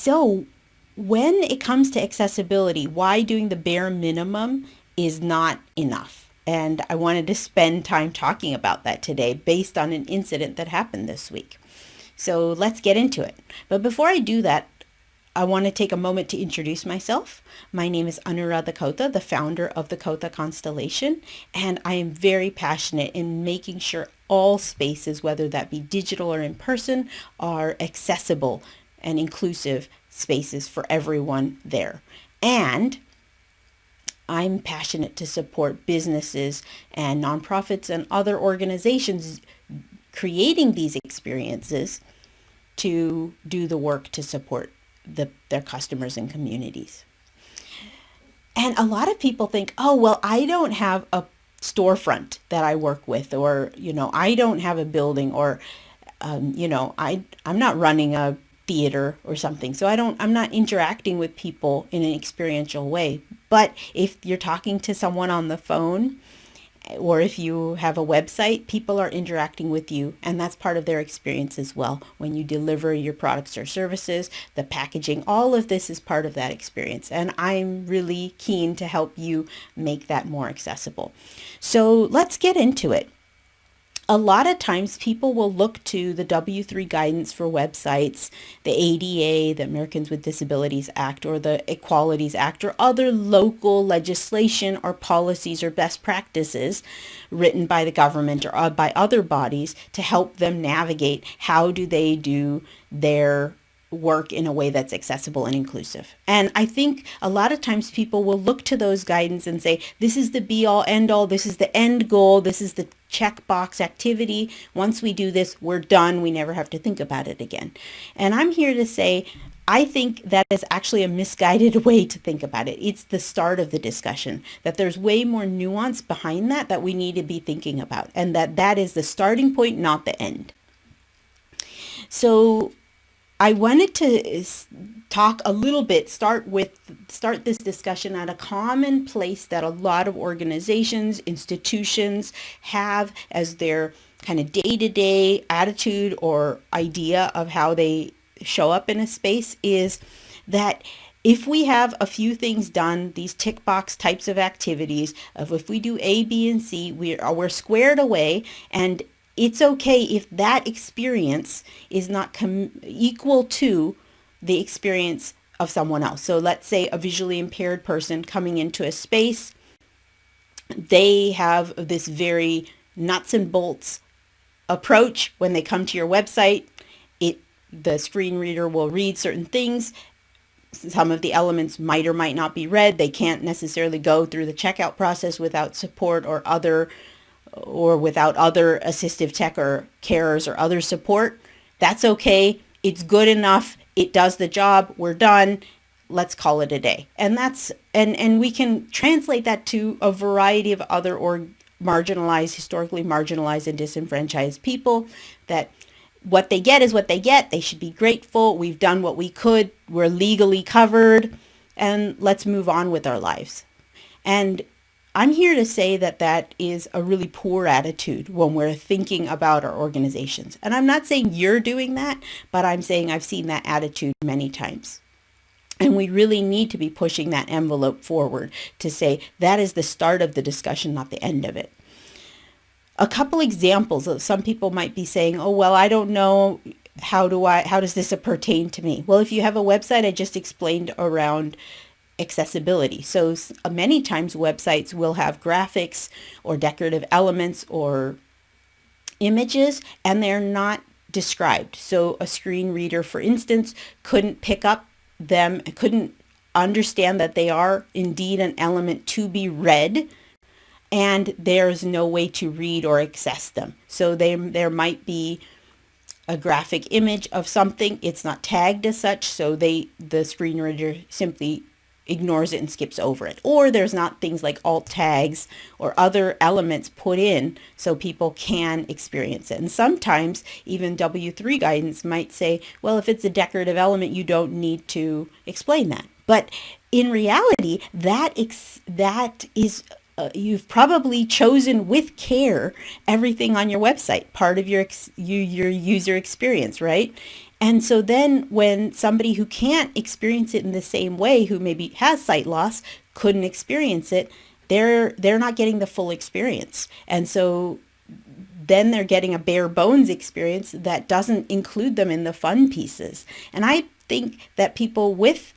So when it comes to accessibility, why doing the bare minimum is not enough. And I wanted to spend time talking about that today based on an incident that happened this week. So let's get into it. But before I do that, I want to take a moment to introduce myself. My name is Anuradha Kowtha, the founder of the Kowtha Constellation, and I am very passionate in making sure all spaces, whether that be digital or in person, are accessible and inclusive spaces for everyone there. And I'm passionate to support businesses and nonprofits and other organizations creating these experiences to do the work to support their customers and communities. And a lot of people think, oh, well, I don't have a storefront that I work with, or, I don't have a building, or, I'm not running a theater or something. So I'm not interacting with people in an experiential way. But if you're talking to someone on the phone, or if you have a website, people are interacting with you, and that's part of their experience as well. When you deliver your products or services, the packaging, all of this is part of that experience. And I'm really keen to help you make that more accessible. So let's get into it. A lot of times people will look to the W3 guidance for websites, the ADA, the Americans with Disabilities Act, or the Equalities Act, or other local legislation or policies or best practices written by the government or by other bodies to help them navigate how do they do their work in a way that's accessible and inclusive. And I think a lot of times people will look to those guidance and say, this is the be all end all, this is the end goal, this is the checkbox activity. Once we do this, we're done. We never have to think about it again. And I'm here to say, I think that is actually a misguided way to think about it. It's the start of the discussion, that there's way more nuance behind that we need to be thinking about, and that is the starting point, not the end. So I wanted to talk a little bit, start this discussion at a common place that a lot of organizations, institutions have as their kind of day-to-day attitude or idea of how they show up in a space, is that if we have a few things done, these tick box types of activities, of if we do A, B, and C, we're squared away, and it's okay if that experience is not equal to the experience of someone else. So let's say a visually impaired person coming into a space, they have this very nuts and bolts approach. When they come to your website, the screen reader will read certain things. Some of the elements might or might not be read. They can't necessarily go through the checkout process without support or without other assistive tech or carers or other support. That's okay. It's good enough. It does the job. We're done. Let's call it a day. And and we can translate that to a variety of other historically marginalized and disenfranchised people, that what they get is what they get. They should be grateful. We've done what we could. We're legally covered, and let's move on with our lives. And I'm here to say that is a really poor attitude when we're thinking about our organizations. And I'm not saying you're doing that, but I'm saying I've seen that attitude many times. And we really need to be pushing that envelope forward to say that is the start of the discussion, not the end of it. A couple examples of some people might be saying, oh, well, I don't know, how does this pertain to me? Well, if you have a website, I just explained around accessibility. So many times websites will have graphics or decorative elements or images, and they're not described. So a screen reader, for instance, couldn't pick up them, couldn't understand that they are indeed an element to be read, and there's no way to read or access them. So there might be a graphic image of something. It's not tagged as such, so the screen reader simply ignores it and skips over it. Or there's not things like alt tags or other elements put in so people can experience it. And sometimes even W3 guidance might say, well, if it's a decorative element, you don't need to explain that. But in reality, that is you've probably chosen with care everything on your website, part of your user experience, right? And so then when somebody who can't experience it in the same way, who maybe has sight loss, couldn't experience it, they're not getting the full experience. And so then they're getting a bare bones experience that doesn't include them in the fun pieces. And I think that people with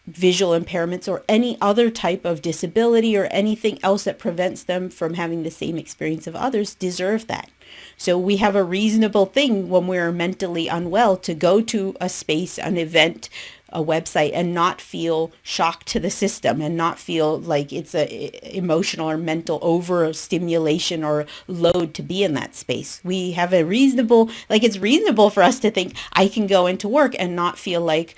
visual impairments or any other type of disability or anything else that prevents them from having the same experience of others deserve that. So we have a reasonable thing when we're mentally unwell to go to a space, an event, a website, and not feel shocked to the system and not feel like it's a emotional or mental overstimulation or load to be in that space. We have a reasonable, like it's reasonable for us to think I can go into work and not feel like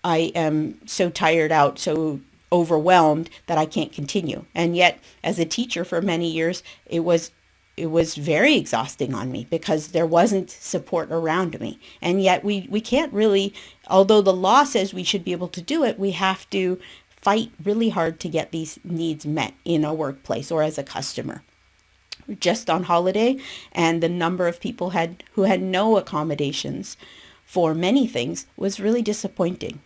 I am so tired out, so overwhelmed that I can't continue. And yet, as a teacher for many years, it was very exhausting on me because there wasn't support around me. And yet we can't really, although the law says we should be able to do it, we have to fight really hard to get these needs met in a workplace or as a customer. We're just on holiday, and the number of people who had no accommodations for many things was really disappointing.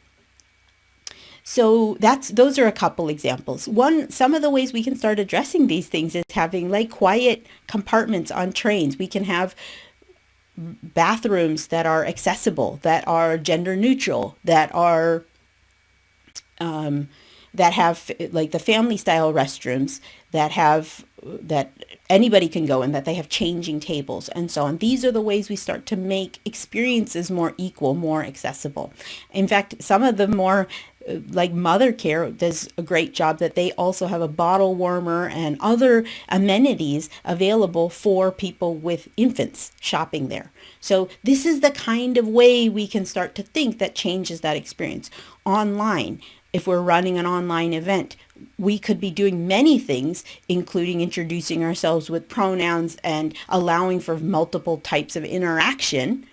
So those are a couple examples. Some of the ways we can start addressing these things is having like quiet compartments on trains. We can have bathrooms that are accessible, that are gender neutral, that are that have like the family style restrooms that anybody can go in, that they have changing tables and so on. These are the ways we start to make experiences more equal, more accessible. In fact, some of the more like Mother Care does a great job that they also have a bottle warmer and other amenities available for people with infants shopping there. So this is the kind of way we can start to think that changes that experience. Online, if we're running an online event, we could be doing many things, including introducing ourselves with pronouns and allowing for multiple types of interaction.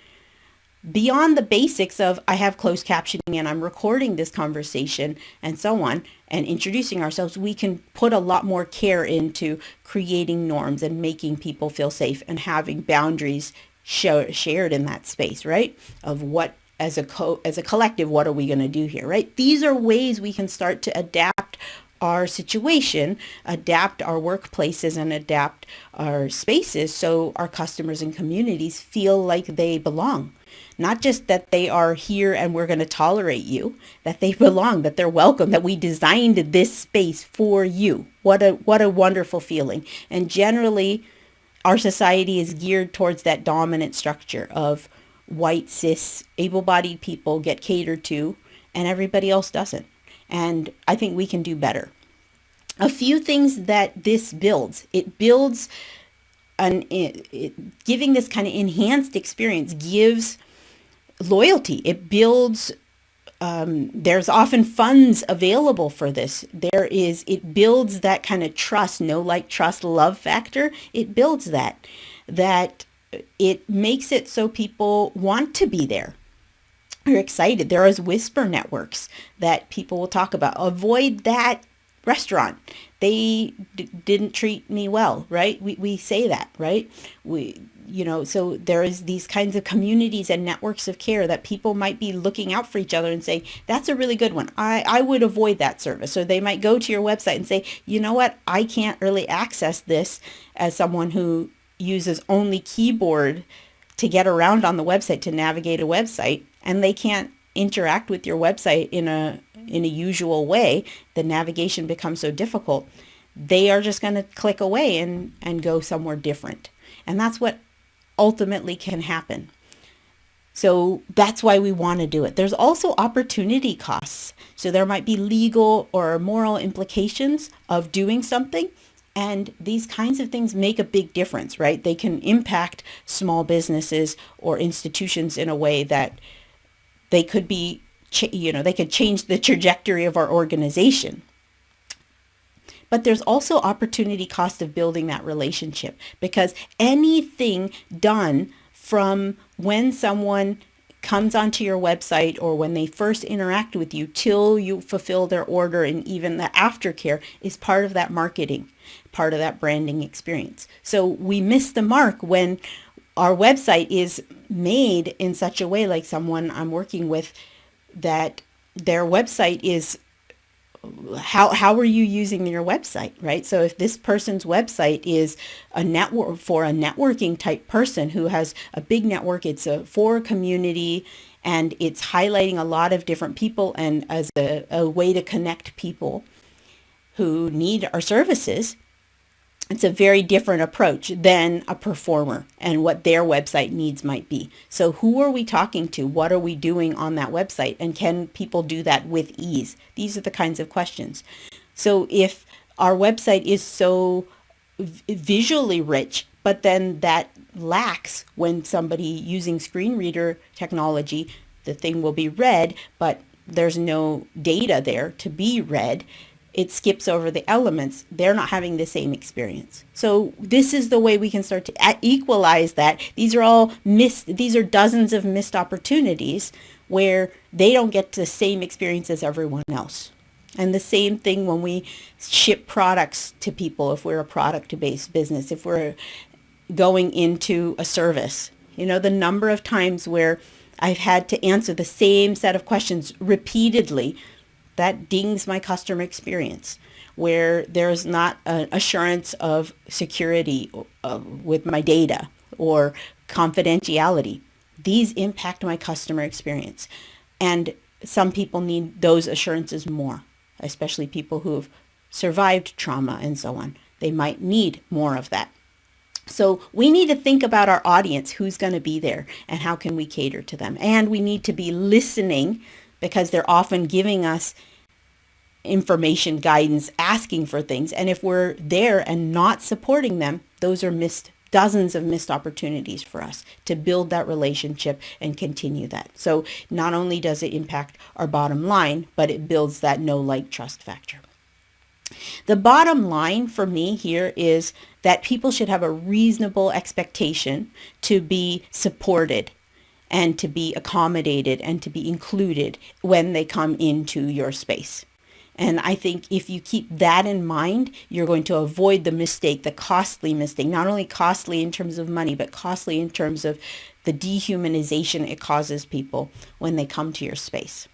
Beyond the basics of I have closed captioning and I'm recording this conversation and so on, and introducing ourselves, we can put a lot more care into creating norms and making people feel safe and having boundaries shared in that space, right? Of what, as a collective, what are we going to do here, right? These are ways we can start to adapt our situation, adapt our workplaces, and adapt our spaces so our customers and communities feel like they belong. Not just that they are here and we're going to tolerate you, that they belong, that they're welcome, that we designed this space for you. What a wonderful feeling. And generally, our society is geared towards that dominant structure of white, cis, able-bodied people get catered to and everybody else doesn't. And I think we can do better. A few things that this builds. It builds giving this kind of enhanced experience gives loyalty. It builds, there's often funds available for this. It builds that kind of trust, like, trust, love factor. It builds that it makes it so people want to be there. They're excited. There is whisper networks that people will talk about. Avoid that restaurant. They didn't treat me well, right? We say that, right? So there is these kinds of communities and networks of care that people might be looking out for each other and say, that's a really good one. I would avoid that service. Or they might go to your website and say, you know what? I can't really access this as someone who uses only keyboard to get around on the website, to navigate a website, and they can't interact with your website in a usual way. The navigation becomes so difficult. They are just going to click away and go somewhere different. And that's what ultimately can happen. So that's why we want to do it. There's also opportunity costs. So there might be legal or moral implications of doing something. And these kinds of things make a big difference, right? They can impact small businesses or institutions in a way that they could be, they could change the trajectory of our organization. But there's also opportunity cost of building that relationship, because anything done from when someone comes onto your website or when they first interact with you till you fulfill their order, and even the aftercare, is part of that marketing, part of that branding experience. So we miss the mark when our website is made in such a way, like someone I'm working with, that their website is how are you using your website, right? So if this person's website is a network for a networking type person who has a big network, it's for a community, and it's highlighting a lot of different people and as a way to connect people who need our services, it's a very different approach than a performer and what their website needs might be. So who are we talking to? What are we doing on that website? And can people do that with ease? These are the kinds of questions. So if our website is so visually rich, but then that lacks when somebody using screen reader technology, the thing will be read, but there's no data there to be read. It skips over the elements. They're not having the same experience. So this is the way we can start to equalize that. These are dozens of missed opportunities where they don't get the same experience as everyone else. And the same thing when we ship products to people, if we're a product-based business, if we're going into a service. The number of times where I've had to answer the same set of questions repeatedly, that dings my customer experience, where there's not an assurance of security with my data or confidentiality. These impact my customer experience. And some people need those assurances more, especially people who have survived trauma and so on. They might need more of that. So we need to think about our audience, who's going to be there, and how can we cater to them. And we need to be listening, because they're often giving us information, guidance, asking for things. And if we're there and not supporting them, those are dozens of missed opportunities for us to build that relationship and continue that. So not only does it impact our bottom line, but it builds that know, like, trust factor. The bottom line for me here is that people should have a reasonable expectation to be supported and to be accommodated and to be included when they come into your space. And I think if you keep that in mind, you're going to avoid the costly mistake, not only costly in terms of money, but costly in terms of the dehumanization it causes people when they come to your space.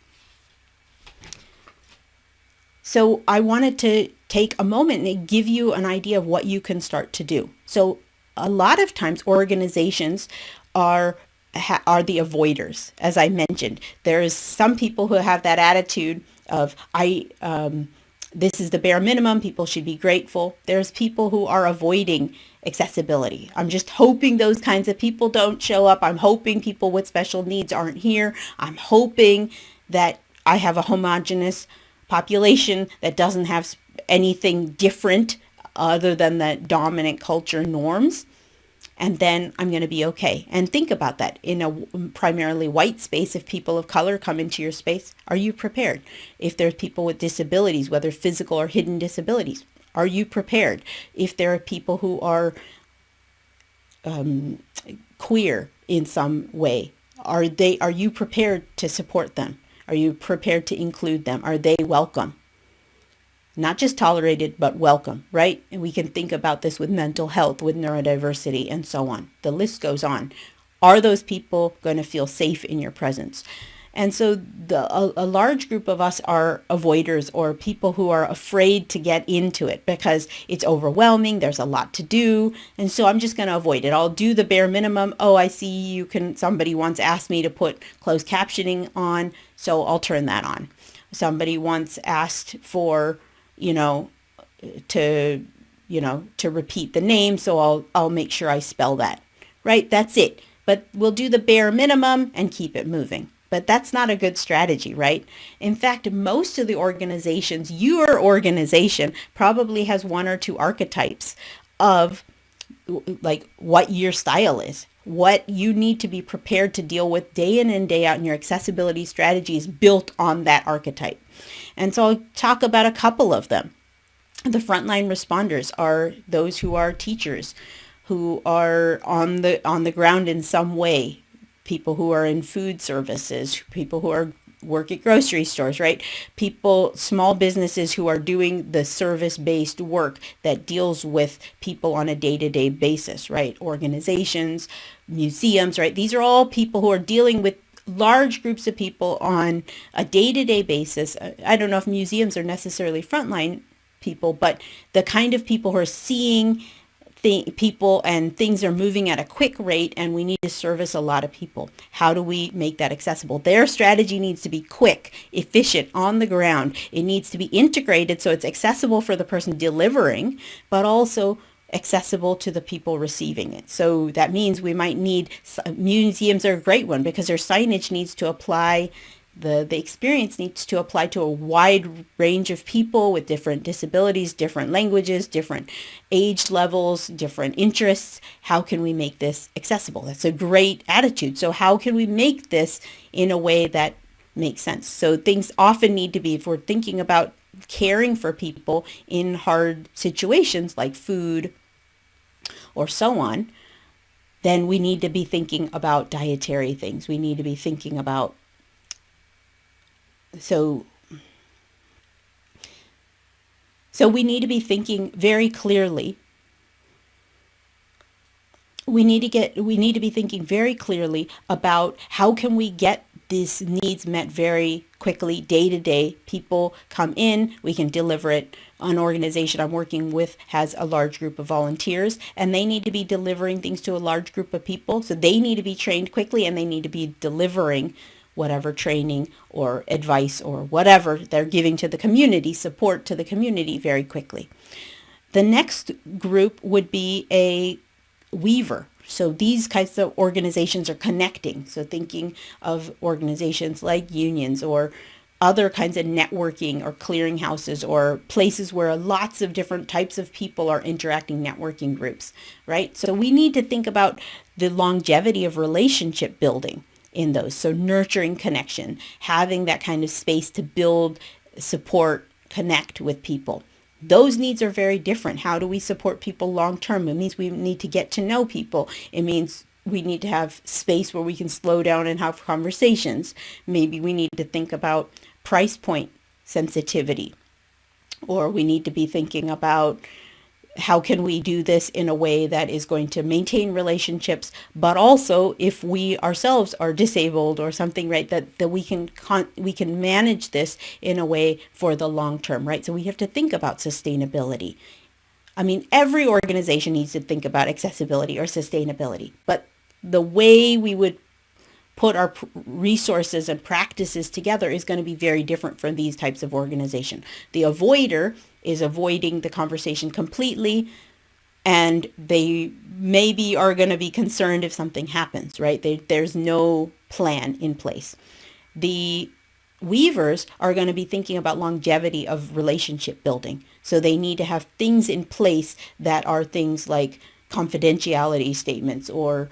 So I wanted to take a moment and give you an idea of what you can start to do. So a lot of times organizations are the avoiders. As I mentioned, there's some people who have that attitude of, this is the bare minimum, people should be grateful. There's people who are avoiding accessibility. I'm just hoping those kinds of people don't show up. I'm hoping people with special needs aren't here. I'm hoping that I have a homogeneous population that doesn't have anything different other than the dominant culture norms. And then I'm going to be okay. And think about that. In a primarily white space, if people of color come into your space, are you prepared? If there's people with disabilities, whether physical or hidden disabilities, are you prepared? If there are people who are queer in some way, are you prepared to support them? Are you prepared to include them? Are they welcome? Not just tolerated, but welcome, right? And we can think about this with mental health, with neurodiversity, and so on. The list goes on. Are those people going to feel safe in your presence? And so a large group of us are avoiders, or people who are afraid to get into it because it's overwhelming. There's a lot to do. And so I'm just going to avoid it. I'll do the bare minimum. Oh, I see somebody once asked me to put closed captioning on, so I'll turn that on. Somebody once asked for, to repeat the name, so I'll make sure I spell that, right? That's it. But we'll do the bare minimum and keep it moving. But that's not a good strategy, right? In fact, most of the organizations, your organization probably has one or two archetypes of like what your style is, what you need to be prepared to deal with day in and day out, and your accessibility strategy is built on that archetype. And so I'll talk about a couple of them. The frontline responders are those who are teachers, who are on the ground in some way, people who are in food services, people who are work at grocery stores, right? People, small businesses who are doing the service-based work that deals with people on a day-to-day basis, right? Organizations, museums, right? These are all people who are dealing with large groups of people on a day-to-day basis. I don't know if museums are necessarily frontline people, but the kind of people who are seeing people and things are moving at a quick rate, and we need to service a lot of people. How do we make that accessible? Their strategy needs to be quick, efficient, on the ground. It needs to be integrated so it's accessible for the person delivering, but also accessible to the people receiving it. So that means we might need, museums are a great one because their signage needs to apply, the experience needs to apply to a wide range of people with different disabilities, different languages, different age levels, different interests. How can we make this accessible? That's a great attitude. So how can we make this in a way that makes sense? So things often need to be, if we're thinking about caring for people in hard situations like food or so on, then we need to be thinking about dietary things. We need to be thinking about So we need to be thinking very clearly. We need to be thinking very clearly about how can we get these needs met very quickly, day to day. People come in, we can deliver it. An organization I'm working with has a large group of volunteers, and they need to be delivering things to a large group of people. So they need to be trained quickly, and they need to be delivering whatever training or advice or whatever they're giving to the community, support to the community very quickly. The next group would be a weaver. So these kinds of organizations are connecting. So thinking of organizations like unions or other kinds of networking or clearinghouses or places where lots of different types of people are interacting, networking groups, right? So we need to think about the longevity of relationship building in those. So nurturing connection, having that kind of space to build, support, connect with people. Those needs are very different. How do we support people long term? It means we need to get to know people. It means we need to have space where we can slow down and have conversations. Maybe we need to think about price point sensitivity, or we need to be thinking about how can we do this in a way that is going to maintain relationships, but also if we ourselves are disabled or something, right, that we can manage this in a way for the long term, right? So we have to think about sustainability. I mean, every organization needs to think about accessibility or sustainability, but the way we would put our resources and practices together is going to be very different from these types of organization. The avoider is avoiding the conversation completely, and they maybe are going to be concerned if something happens, right? There's no plan in place. The weavers are going to be thinking about longevity of relationship building. So they need to have things in place that are things like confidentiality statements or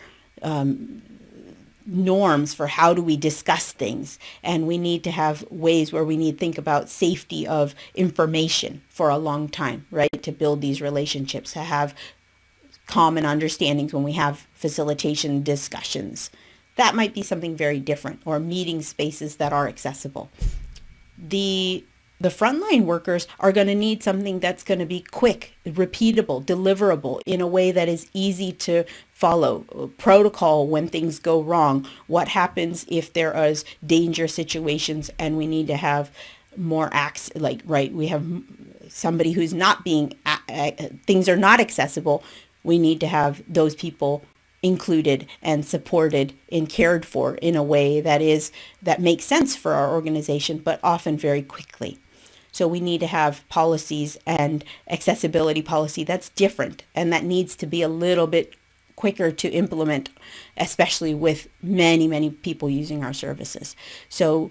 norms for how do we discuss things, and we need to have ways where we need to think about safety of information for a long time, right, to build these relationships, to have common understandings when we have facilitation discussions. That might be something very different, or meeting spaces that are accessible. The frontline workers are going to need something that's going to be quick, repeatable, deliverable in a way that is easy to follow. Protocol when things go wrong. What happens if there is danger situations and we need to have more acts, like, right, we have somebody who's not being, things are not accessible. We need to have those people included and supported and cared for in a way that makes sense for our organization, but often very quickly. So we need to have policies and accessibility policy that's different, and that needs to be a little bit quicker to implement, especially with many, many people using our services. So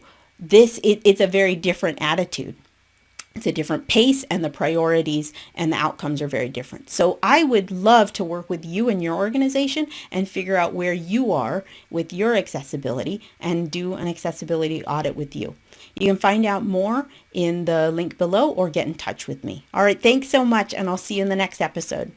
it's a very different attitude. It's a different pace, and the priorities and the outcomes are very different. So I would love to work with you and your organization and figure out where you are with your accessibility and do an accessibility audit with you. You can find out more in the link below or get in touch with me. All right, thanks so much, and I'll see you in the next episode.